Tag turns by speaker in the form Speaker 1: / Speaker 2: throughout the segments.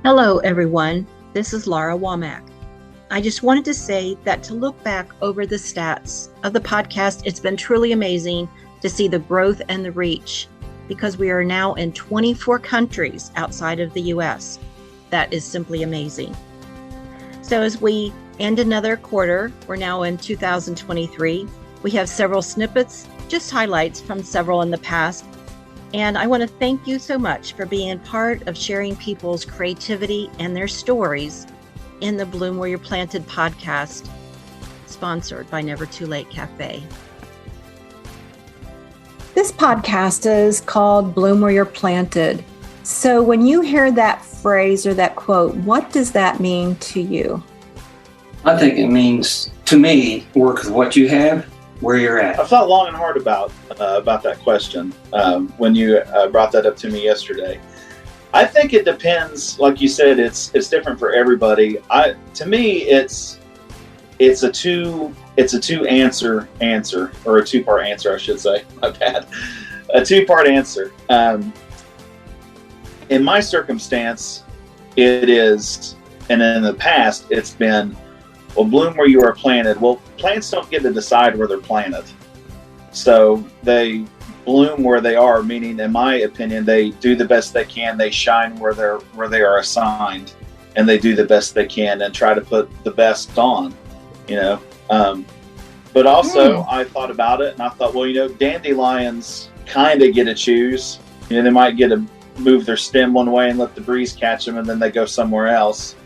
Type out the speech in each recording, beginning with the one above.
Speaker 1: Hello, everyone. This is Laura Womack. I just wanted to say that to look back over the stats of the podcast, it's been truly amazing to see the growth and the reach because we are now in 24 countries outside of the US. That is simply amazing. So as we end another quarter, we're now in 2023. We have several snippets, just highlights from several in the past. And I want to thank you so much for being part of sharing people's creativity and their stories in the Bloom Where You're Planted podcast, sponsored by Never Too Late Cafe.
Speaker 2: This podcast is called Bloom Where You're Planted. So when you hear that phrase or that quote, what does that mean to you?
Speaker 3: I think it means, to me, work with what you have, where you're at.
Speaker 4: I've thought long and hard about that question when you brought that up to me yesterday. I think it depends. Like you said, it's different for everybody. To me, it's a two answer, or a two-part answer, I should say. My bad. A two-part answer. In my circumstance, it is, and in the past, it's been, well, bloom where you are planted. Well, plants don't get to decide where they're planted. So they bloom where they are, meaning, in my opinion, they do the best they can. They shine where they are assigned, and they do the best they can and try to put the best on, But also, I thought about it, and I thought, well, dandelions kind of get to choose. They might get to move their stem one way and let the breeze catch them, and then they go somewhere else.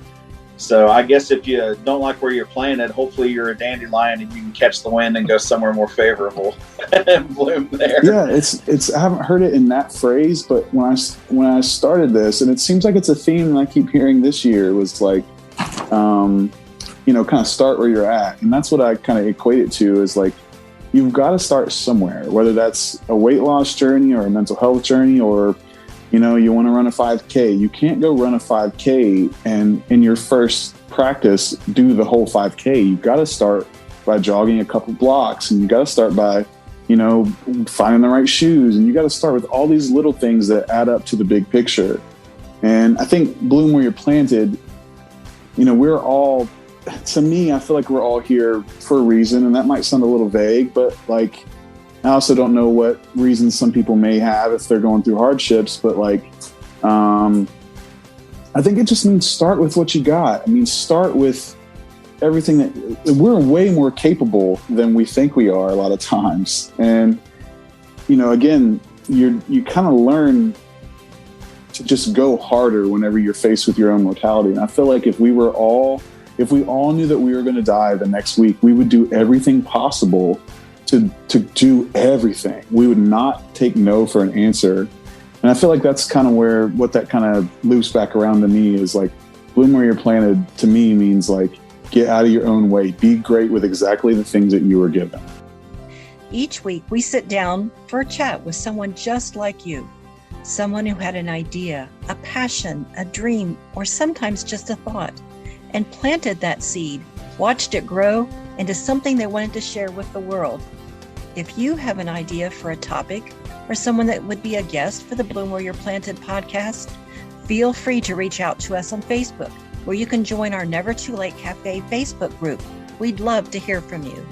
Speaker 4: So I guess if you don't like where you're planted, hopefully you're a dandelion and you can catch the wind and go somewhere more favorable and bloom there.
Speaker 5: Yeah, it's I haven't heard it in that phrase, but when I started this, and it seems like it's a theme that I keep hearing this year, was like, kind of start where you're at. And that's what I kind of equate it to, is like, you've got to start somewhere, whether that's a weight loss journey or a mental health journey, or you want to run a 5K. You can't go run a 5K and in your first practice do the whole 5K. You've got to start by jogging a couple blocks, and you got to start by, finding the right shoes. And you got to start with all these little things that add up to the big picture. And I think Bloom Where You're Planted, we're all, to me, I feel like we're all here for a reason. And that might sound a little vague, but like, I also don't know what reasons some people may have if they're going through hardships, but I think it just means start with what you got. I mean, start with everything that we're way more capable than we think we are a lot of times. And, again, you kind of learn to just go harder whenever you're faced with your own mortality. And I feel like if we all knew that we were going to die the next week, we would do everything possible to do everything. We would not take no for an answer. And I feel like that's kind of what that kind of loops back around to me, is like, bloom where you're planted to me means like, get out of your own way. Be great with exactly the things that you were given.
Speaker 1: Each week, we sit down for a chat with someone just like you. Someone who had an idea, a passion, a dream, or sometimes just a thought, and planted that seed, watched it grow into something they wanted to share with the world. If you have an idea for a topic or someone that would be a guest for the Bloom Where You're Planted podcast, feel free to reach out to us on Facebook, where you can join our Never Too Late Cafe Facebook group. We'd love to hear from you.